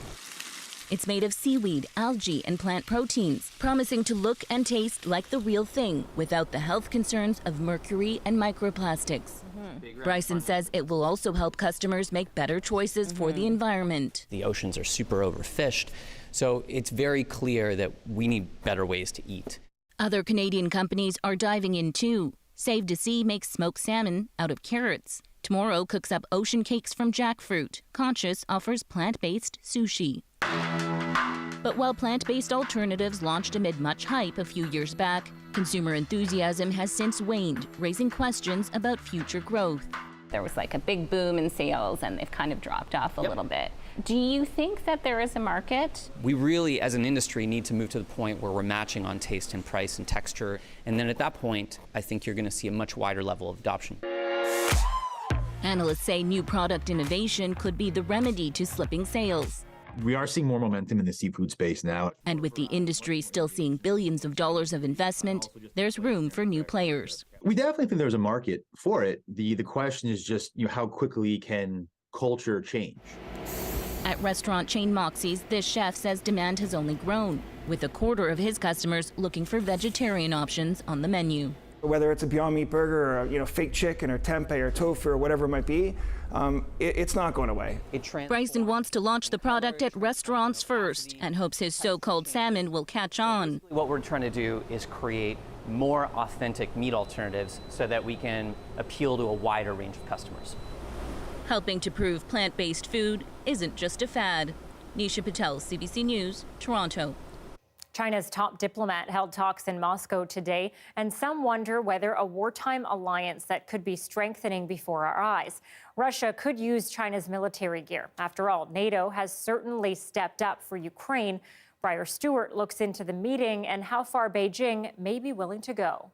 It's made of seaweed, algae, and plant proteins, promising to look and taste like the real thing without the health concerns of mercury and microplastics. Bryson says it will also help customers make better choices for the environment. The oceans are super overfished, so it's very clear that we need better ways to eat. Other Canadian companies are diving in too. Save to Sea makes smoked salmon out of carrots. Tomorrow cooks up ocean cakes from jackfruit. Conscious offers plant-based sushi. But while plant-based alternatives launched amid much hype a few years back, consumer enthusiasm has since waned, raising questions about future growth. There was like a big boom in sales and they've kind of dropped off a little bit. Do you think that there is a market? We really, as an industry, need to move to the point where we're matching on taste and price and texture. And then at that point, I think you're going to see a much wider level of adoption. Analysts say new product innovation could be the remedy to slipping sales. We are seeing more momentum in the seafood space now. And with the industry still seeing billions of dollars of investment, there's room for new players. We definitely think there's a market for it. The question is just, how quickly can culture change? At restaurant chain Moxie's, this chef says demand has only grown, with a quarter of his customers looking for vegetarian options on the menu. Whether it's a Beyond Meat burger or fake chicken or tempeh or tofu or whatever it might be, it's not going away. Bryson wants to launch the product at restaurants first and hopes his so-called salmon will catch on. What we're trying to do is create more authentic meat alternatives so that we can appeal to a wider range of customers. Helping to prove plant-based food isn't just a fad. Nisha Patel, CBC News, Toronto. China's top diplomat held talks in Moscow today, and some wonder whether a wartime alliance that could be strengthening before our eyes. Russia could use China's military gear. After all, NATO has certainly stepped up for Ukraine. Briar Stewart looks into the meeting and how far Beijing may be willing to go.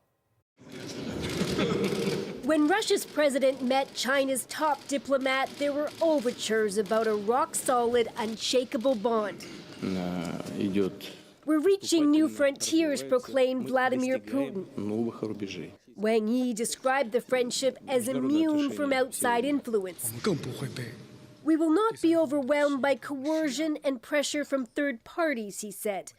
When Russia's president met China's top diplomat, there were overtures about a rock-solid, unshakable bond. We're reaching new frontiers, proclaimed Vladimir Putin. Wang Yi described the friendship as immune from outside influence. We will not be overwhelmed by coercion and pressure from third parties, he said.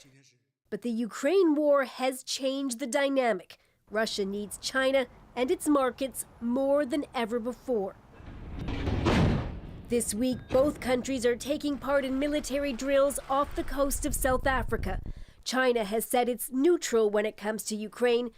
But the Ukraine war has changed the dynamic. Russia needs China and its markets more than ever before. This week, both countries are taking part in military drills off the coast of South Africa. China has said it's neutral when it comes to Ukraine,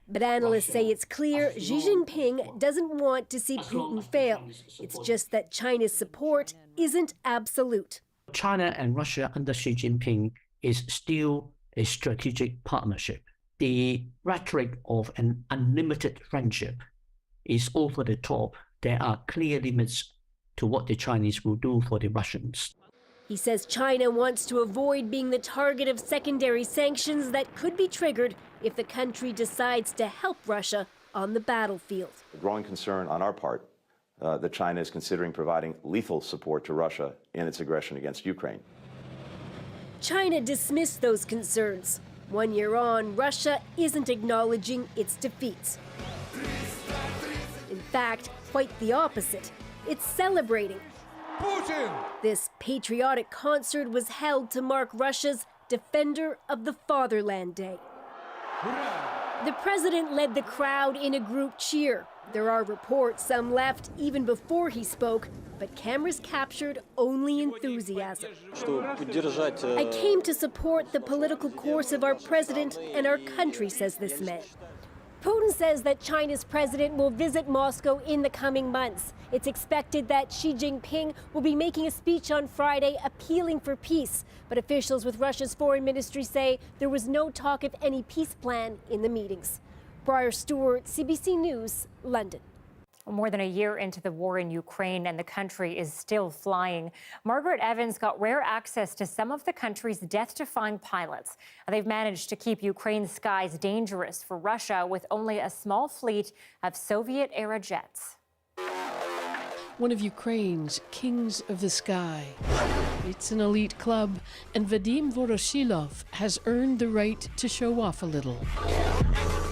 but analysts say it's clear Xi Jinping doesn't want to see Putin fail. It's just that China's support isn't absolute. China and Russia under Xi Jinping is still a strategic partnership. The rhetoric of an unlimited friendship is over the top. There are clear limits to what the Chinese will do for the Russians. He says China wants to avoid being the target of secondary sanctions that could be triggered if the country decides to help Russia on the battlefield. A growing concern on our part that China is considering providing lethal support to Russia in its aggression against Ukraine. China dismissed those concerns. 1 year on, Russia isn't acknowledging its defeats. In fact, quite the opposite. It's celebrating. Putin! This patriotic concert was held to mark Russia's Defender of the Fatherland Day. The president led the crowd in a group cheer. There are reports some left even before he spoke, but cameras captured only enthusiasm. I came to support the political course of our president and our country, says this man. Putin says that China's president will visit Moscow in the coming months. It's expected that Xi Jinping will be making a speech on Friday appealing for peace. But officials with Russia's foreign ministry say there was no talk of any peace plan in the meetings. Briar Stewart, CBC News, London. More than a year into the war in Ukraine, and the country is still flying. Margaret Evans got rare access to some of the country's death-defying pilots. They've managed to keep Ukraine's skies dangerous for Russia with only a small fleet of Soviet-era jets. One of Ukraine's kings of the sky. It's an elite club, and Vadim Voroshilov has earned the right to show off a little.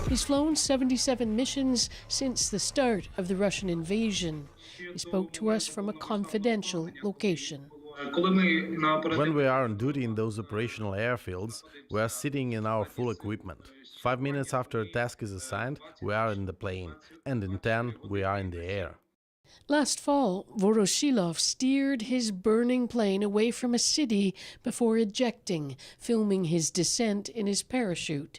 He's flown 77 missions since the start of the Russian invasion. He spoke to us from a confidential location. When we are on duty in those operational airfields, we are sitting in our full equipment. 5 minutes after a task is assigned, we are in the plane, and in 10, we are in the air. Last fall, Voroshilov steered his burning plane away from a city before ejecting, filming his descent in his parachute.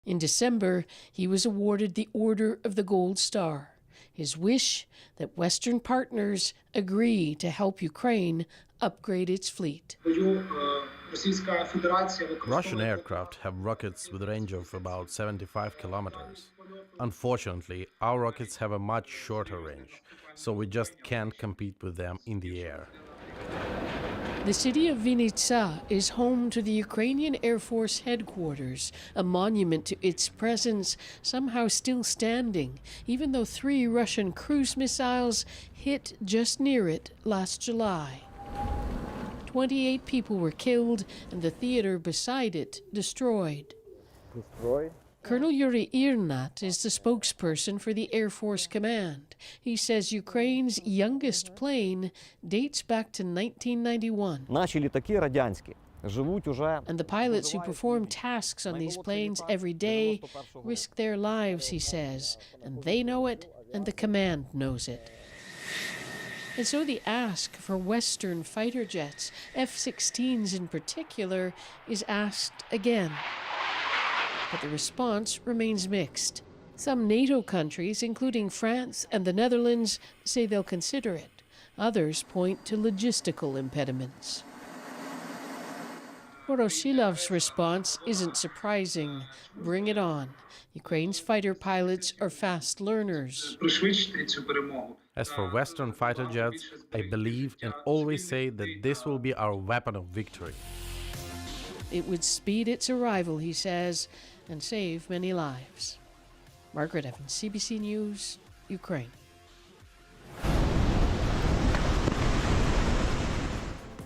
In December, he was awarded the Order of the Gold Star. His wish that Western partners agree to help Ukraine upgrade its fleet. Russian aircraft have rockets with a range of about 75 kilometers. Unfortunately, our rockets have a much shorter range, so we just can't compete with them in the air. The city of Vinnytsia is home to the Ukrainian Air Force headquarters, a monument to its presence somehow still standing, even though 3 Russian cruise missiles hit just near it last July. 28 people were killed and the theater beside it destroyed. Colonel Yuri Irnat is the spokesperson for the Air Force Command. He says Ukraine's youngest plane dates back to 1991. And the pilots who perform tasks on these planes every day risk their lives, he says. And they know it, and the command knows it. And so the ask for Western fighter jets, F-16s in particular, is asked again. But the response remains mixed. Some NATO countries, including France and the Netherlands, say they'll consider it. Others point to logistical impediments. Voroshilov's response isn't surprising. Bring it on. Ukraine's fighter pilots are fast learners. As for Western fighter jets, I believe and always say that this will be our weapon of victory. It would speed its arrival, he says, and save many lives. Margaret Evans, CBC News, Ukraine.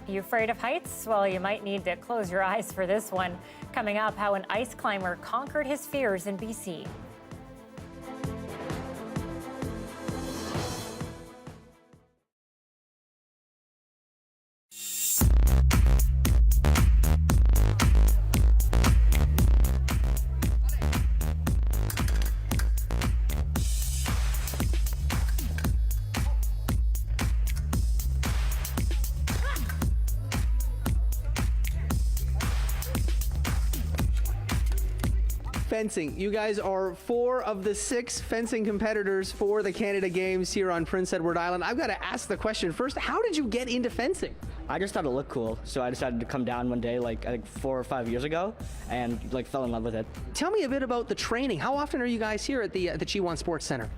You afraid of heights? Well, you might need to close your eyes for this one. Coming up, how an ice climber conquered his fears in BC. Fencing. You guys are 4 of the 6 fencing competitors for the Canada Games here on Prince Edward Island. I've got to ask the question first, how did you get into fencing? I just thought it looked cool, so I decided to come down one day, like I think 4 or 5 years ago, and like fell in love with it. Tell me a bit about the training. How often are you guys here at the Chiwan Sports Center?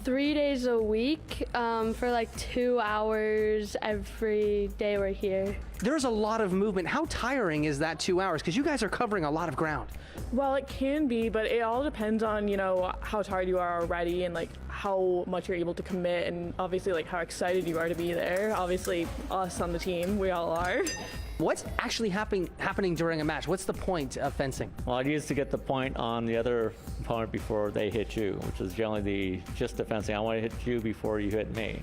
3 days a week for like 2 hours every day we're here. There's a lot of movement. How tiring is that 2 hours? Because you guys are covering a lot of ground. Well, it can be, but it all depends on, you know, how tired you are already and like how much you're able to commit and obviously like how excited you are to be there. Obviously us on the team, we all are. What's actually happening during a match? What's the point of fencing? Well, it is to get the point on the other opponent before they hit you, which is generally just the fencing. I want to hit you before you hit me.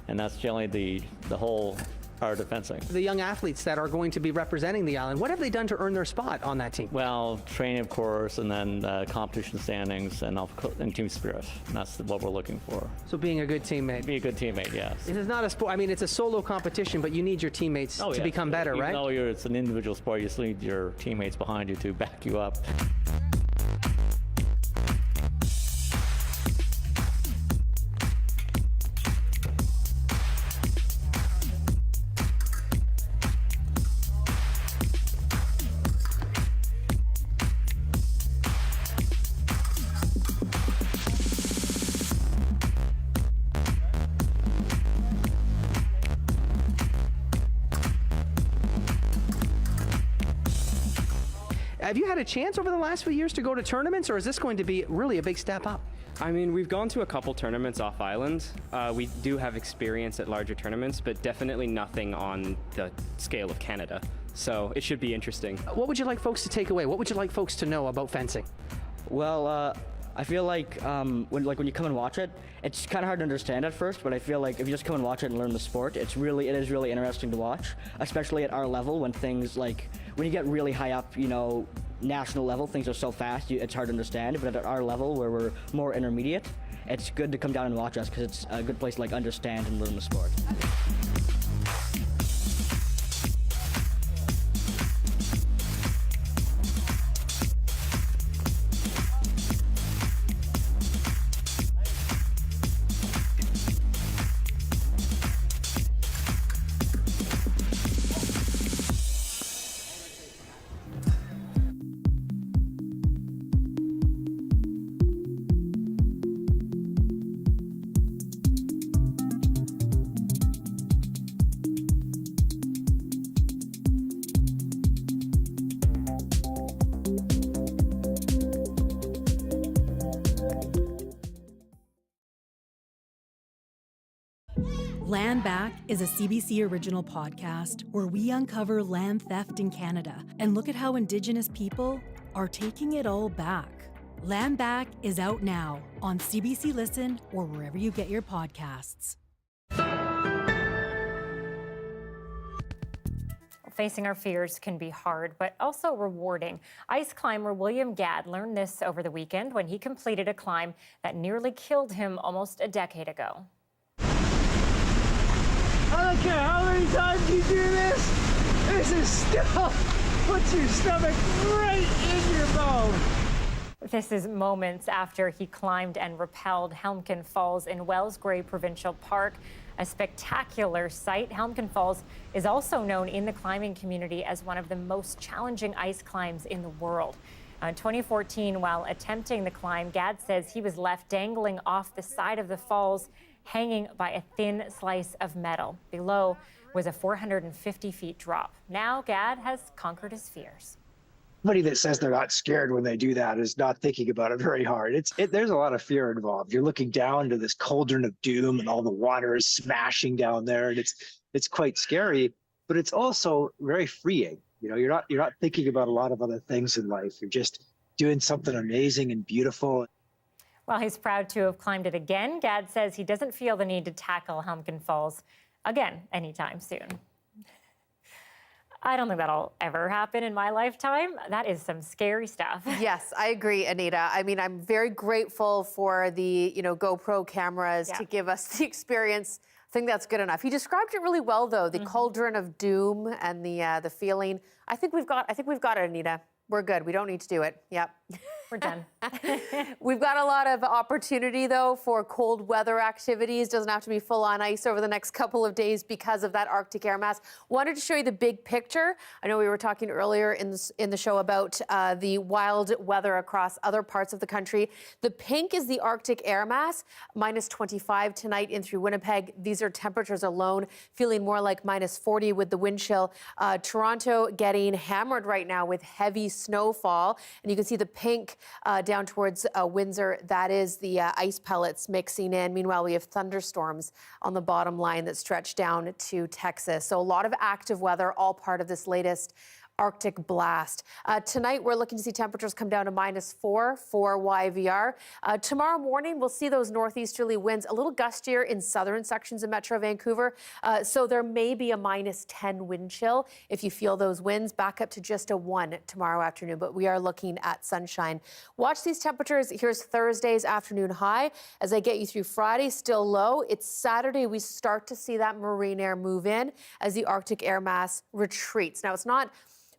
And that's generally the whole the fencing. The young athletes that are going to be representing the island, what have they done to earn their spot on that team? Well, training, of course, and then competition standings and team spirit. And that's what we're looking for. So being a good teammate. Be a good teammate, yes. This is not a sport. I mean, it's a solo competition, but you need your teammates to become better, right? Even though it's an individual sport, you still need your teammates behind you to back you up. Have you had a chance over the last few years to go to tournaments, or is this going to be really a big step up? I mean, we've gone to a couple tournaments off island. We do have experience at larger tournaments, but definitely nothing on the scale of Canada. So it should be interesting. What would you like folks to take away? What would you like folks to know about fencing? Well, I feel like when you come and watch it, it's kind of hard to understand at first, but I feel like if you just come and watch it and learn the sport, it is really interesting to watch, especially at our level when things like, when you get really high up, national level, things are so fast, it's hard to understand, but at our level where we're more intermediate, it's good to come down and watch us because it's a good place to understand and learn the sport. Land Back is a CBC original podcast where we uncover land theft in Canada and look at how Indigenous people are taking it all back. Land Back is out now on CBC Listen or wherever you get your podcasts. Facing our fears can be hard, but also rewarding. Ice climber William Gadd learned this over the weekend when he completed a climb that nearly killed him almost a decade ago. I don't care how many times you do this is still puts your stomach right in your bone. This is moments after he climbed and rappelled Helmken Falls in Wellsgrave Provincial Park, a spectacular sight. Helmken Falls is also known in the climbing community as one of the most challenging ice climbs in the world. In 2014, while attempting the climb, Gadd says he was left dangling off the side of the falls, hanging by a thin slice of metal. Below was a 450 feet drop. Now Gadd has conquered his fears. Anybody that says they're not scared when they do that is not thinking about it very hard. There's a lot of fear involved. You're looking down to this cauldron of doom and all the water is smashing down there, and it's quite scary, but it's also very freeing. You're not thinking about a lot of other things in life. You're just doing something amazing and beautiful. While he's proud to have climbed it again, Gadd says he doesn't feel the need to tackle Helmken Falls again anytime soon. I don't think that'll ever happen in my lifetime. That is some scary stuff. Yes, I agree, Anita. I mean, I'm very grateful for the, GoPro cameras to give us the experience. I think that's good enough. He described it really well, though, the cauldron of doom and the feeling. I think we've got it, Anita. We're good. We don't need to do it. Yep. We're done. We've got a lot of opportunity, though, for cold weather activities. Doesn't have to be full on ice over the next couple of days because of that Arctic air mass. Wanted to show you the big picture. I know we were talking earlier in the show about the wild weather across other parts of the country. The pink is the Arctic air mass, minus 25 tonight in through Winnipeg. These are temperatures alone, feeling more like minus 40 with the wind chill. Toronto getting hammered right now with heavy snowfall. And you can see the pink down towards Windsor. That is the ice pellets mixing in. Meanwhile, we have thunderstorms on the bottom line that stretch down to Texas. So a lot of active weather, all part of this latest Arctic blast. Tonight, we're looking to see temperatures come down to -4 for YVR. Tomorrow morning, we'll see those northeasterly winds a little gustier in southern sections of Metro Vancouver. So there may be a -10 wind chill if you feel those winds, back up to just a 1 tomorrow afternoon. But we are looking at sunshine. Watch these temperatures. Here's Thursday's afternoon high. As I get you through Friday, still low. It's Saturday. We start to see that marine air move in as the Arctic air mass retreats. Now, it's not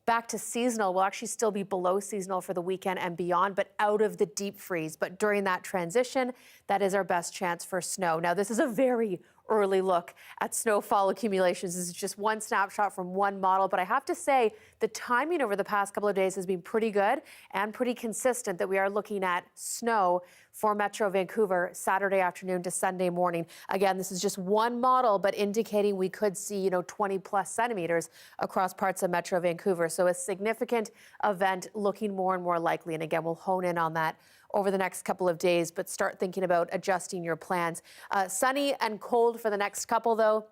back to seasonal. We'll actually still be below seasonal for the weekend and beyond, but out of the deep freeze. But during that transition, that is our best chance for snow. Now, this is a very early look at snowfall accumulations. This is just one snapshot from one model, but I have to say the timing over the past couple of days has been pretty good and pretty consistent that we are looking at snow for Metro Vancouver Saturday afternoon to Sunday morning. Again, this is just one model, but indicating we could see, 20 plus centimeters across parts of Metro Vancouver. So a significant event looking more and more likely. And again, we'll hone in on that over the next couple of days, but start thinking about adjusting your plans. Sunny and cold for the next couple, though.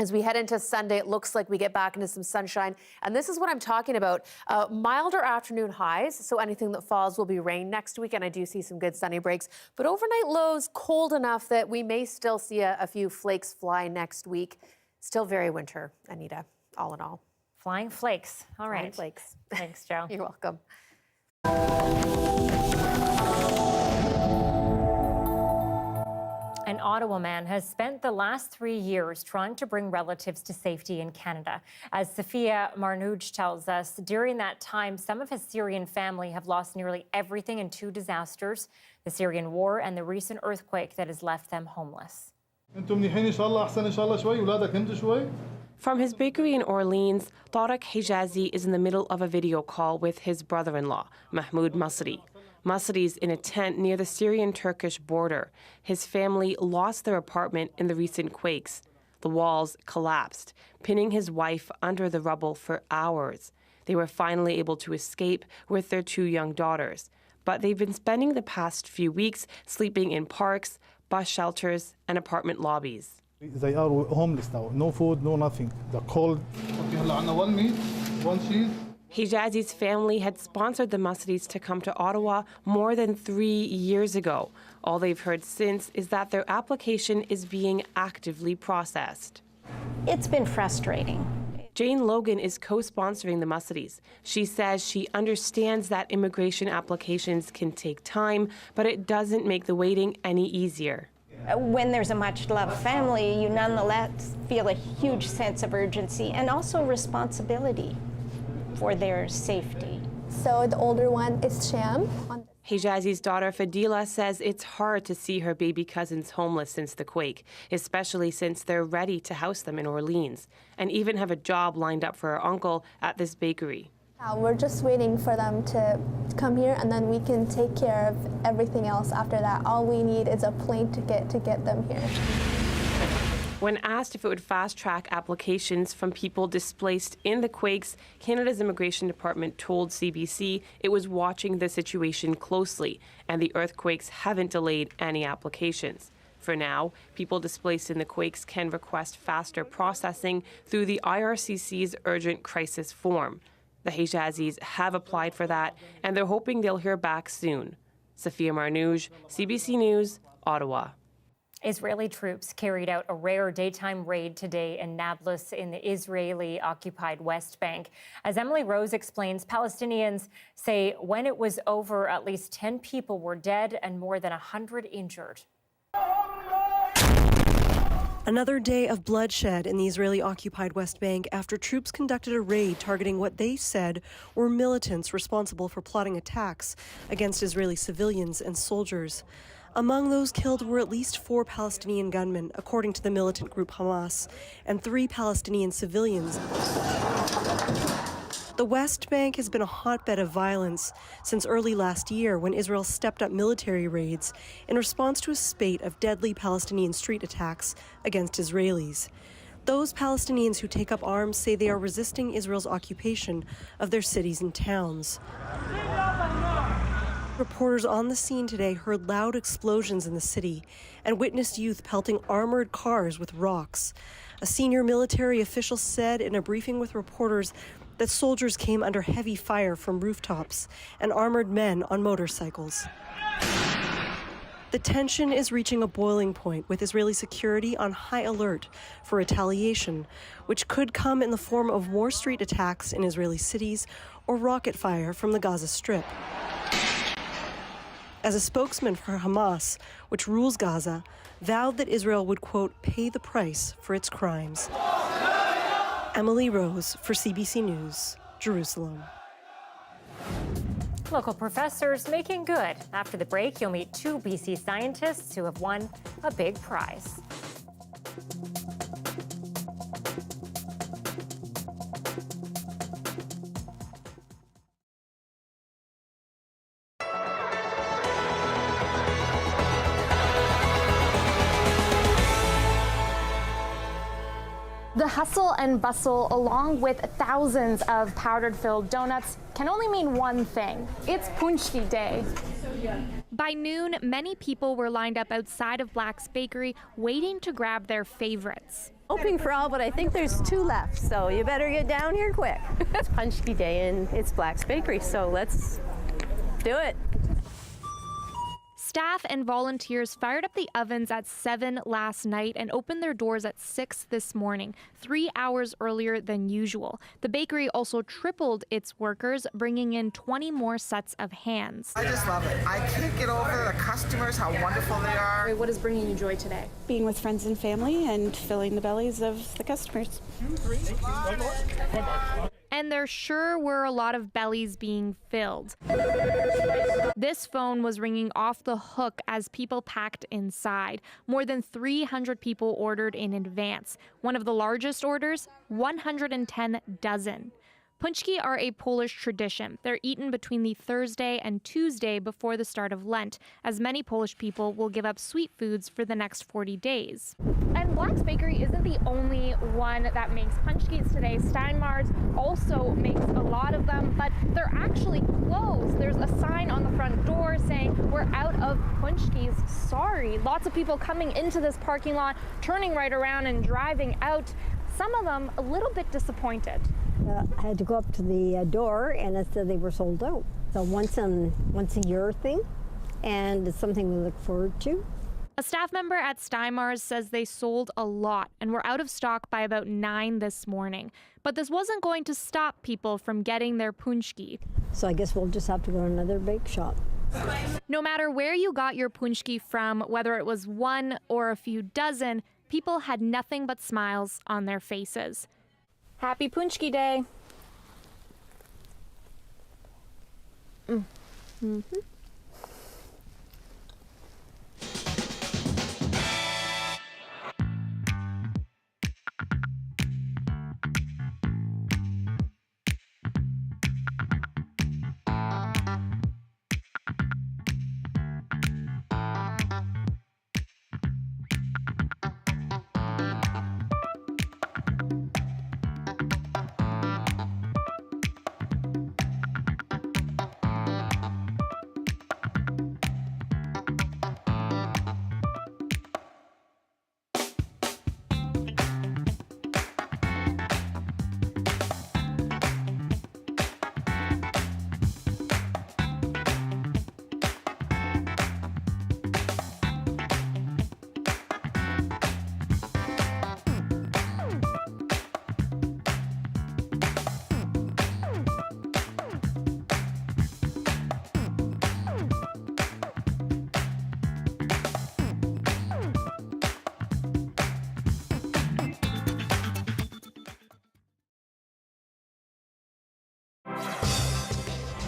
As we head into Sunday, it looks like we get back into some sunshine. And this is what I'm talking about. Milder afternoon highs, so anything that falls will be rain next week, and I do see some good sunny breaks. But overnight lows cold enough that we may still see a few flakes fly next week. Still very winter, Anita, all in all. Flying flakes. All right. Flying flakes. Thanks, Joe. You're welcome. An Ottawa man has spent the last 3 years trying to bring relatives to safety in Canada. As Sophia Marnouch tells us, during that time, some of his Syrian family have lost nearly everything in 2 disasters, the Syrian war and the recent earthquake that has left them homeless. From his bakery in Orleans, Tariq Hijazi is in the middle of a video call with his brother-in-law, Mahmoud Masri. Masri's in a tent near the Syrian-Turkish border. His family lost their apartment in the recent quakes. The walls collapsed, pinning his wife under the rubble for hours. They were finally able to escape with their 2 young daughters. But they've been spending the past few weeks sleeping in parks, bus shelters, and apartment lobbies. They are homeless now. No food, no nothing. The cold. One meat, one cheese. Hijazi's family had sponsored the Masris to come to Ottawa more than 3 years ago. All they've heard since is that their application is being actively processed. It's been frustrating. Jane Logan is co-sponsoring the Masris. She says she understands that immigration applications can take time, but it doesn't make the waiting any easier. When there's a much-loved family, you nonetheless feel a huge sense of urgency and also responsibility for their safety. So the older one is Sham. Hijazi's daughter Fadila says it's hard to see her baby cousins homeless since the quake, especially since they're ready to house them in Orleans and even have a job lined up for her uncle at this bakery. We're just waiting for them to come here, and then we can take care of everything else after that. All we need is a plane ticket to get them here. When asked if it would fast-track applications from people displaced in the quakes, Canada's Immigration Department told CBC it was watching the situation closely, and the earthquakes haven't delayed any applications. For now, people displaced in the quakes can request faster processing through the IRCC's urgent crisis form. The Hijazis have applied for that, and they're hoping they'll hear back soon. Sophia Marnouch, CBC News, Ottawa. Israeli troops carried out a rare daytime raid today in Nablus in the Israeli-occupied West Bank. As Emily Rose explains, Palestinians say when it was over, at least 10 people were dead and more than 100 injured. Another day of bloodshed in the Israeli-occupied West Bank after troops conducted a raid targeting what they said were militants responsible for plotting attacks against Israeli civilians and soldiers. Among those killed were at least 4 Palestinian gunmen, according to the militant group Hamas, and 3 Palestinian civilians. The West Bank has been a hotbed of violence since early last year when Israel stepped up military raids in response to a spate of deadly Palestinian street attacks against Israelis. Those Palestinians who take up arms say they are resisting Israel's occupation of their cities and towns. Reporters on the scene today heard loud explosions in the city and witnessed youth pelting armored cars with rocks. A senior military official said in a briefing with reporters that soldiers came under heavy fire from rooftops and armored men on motorcycles. The tension is reaching a boiling point, with Israeli security on high alert for retaliation, which could come in the form of more street attacks in Israeli cities or rocket fire from the Gaza Strip. As a spokesman for Hamas, which rules Gaza, vowed that Israel would, quote, pay the price for its crimes. Emily Rose for CBC News, Jerusalem. Local professors making good. After the break, you'll meet 2 BC scientists who have won a big prize. The hustle and bustle, along with thousands of powdered-filled donuts, can only mean one thing. It's Punchki Day. By noon, many people were lined up outside of Black's Bakery waiting to grab their favorites. Hoping for all, but I think there's 2 left, so you better get down here quick. It's Punchki Day and it's Black's Bakery, so let's do it. Staff and volunteers fired up the ovens at 7 last night and opened their doors at 6 this morning, 3 hours earlier than usual. The bakery also tripled its workers, bringing in 20 more sets of hands. I just love it. I can't get over the customers, how wonderful they are. What is bringing you joy today? Being with friends and family and filling the bellies of the customers. And there sure were a lot of bellies being filled. This phone was ringing off the hook as people packed inside. More than 300 people ordered in advance. One of the largest orders, 110 dozen. Punchki are a Polish tradition. They're eaten between the Thursday and Tuesday before the start of Lent, as many Polish people will give up sweet foods for the next 40 days. And Black's Bakery isn't the only one that makes punchkis today. Steinmar's also makes a lot of them, but they're actually closed. There's a sign on the front door saying, "We're out of punchkis, sorry." Lots of people coming into this parking lot, turning right around and driving out. Some of them a little bit disappointed. I had to go up to the door and it said they were sold out. So once a year thing, and it's something we look forward to. A staff member at Steinmar's says they sold a lot and were out of stock by about 9 this morning. But this wasn't going to stop people from getting their punchki. So I guess we'll just have to go to another bake shop. No matter where you got your punchki from, whether it was 1 or a few dozen, people had nothing but smiles on their faces. Happy Punchki Day. Mm-hmm.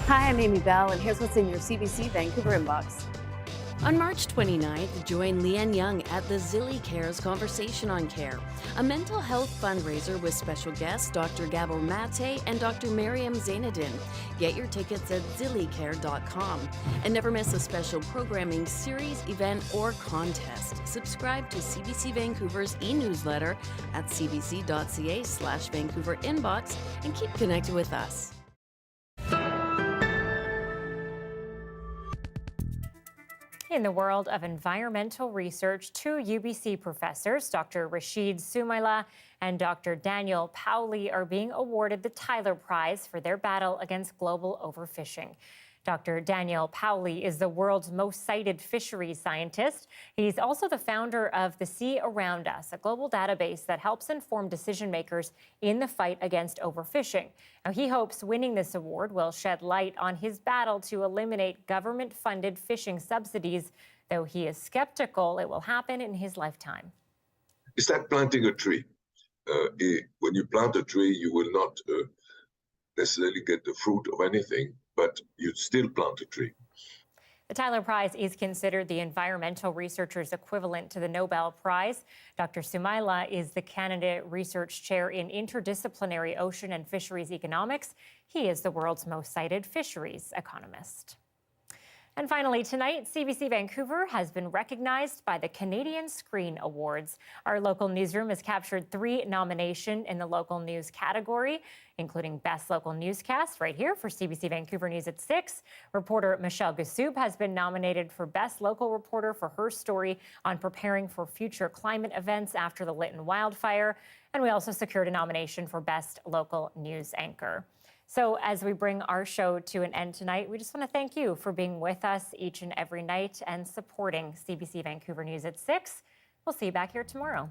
Hi, I'm Amy Bell, and here's what's in your CBC Vancouver inbox. On March 29th, join Leanne Young at the Zilly Cares Conversation on Care, a mental health fundraiser with special guests Dr. Gabor Mate and Dr. Mariam Zainadin. Get your tickets at zillycare.com. And never miss a special programming series, event, or contest. Subscribe to CBC Vancouver's e-newsletter at cbc.ca/Vancouver inbox and keep connected with us. In the world of environmental research, two UBC professors, Dr. Rashid Soumaila and Dr. Daniel Powley, are being awarded the Tyler Prize for their battle against global overfishing. Dr. Daniel Powley is the world's most cited fisheries scientist. He's also the founder of The Sea Around Us, a global database that helps inform decision makers in the fight against overfishing. Now, he hopes winning this award will shed light on his battle to eliminate government-funded fishing subsidies, though he is skeptical it will happen in his lifetime. It's like planting a tree. When you plant a tree, you will not necessarily get the fruit of anything, but you still plant a tree. The Tyler Prize is considered the environmental researcher's equivalent to the Nobel Prize. Dr. Soumaila is the Canada Research Chair in Interdisciplinary Ocean and Fisheries Economics. He is the world's most cited fisheries economist. And finally, tonight, CBC Vancouver has been recognized by the Canadian Screen Awards. Our local newsroom has captured 3 nominations in the local news category, including Best Local Newscast right here for CBC Vancouver News at 6. Reporter Michelle Gassoub has been nominated for Best Local Reporter for her story on preparing for future climate events after the Lytton wildfire. And we also secured a nomination for Best Local News Anchor. So as we bring our show to an end tonight, we just want to thank you for being with us each and every night and supporting CBC Vancouver News at 6. We'll see you back here tomorrow.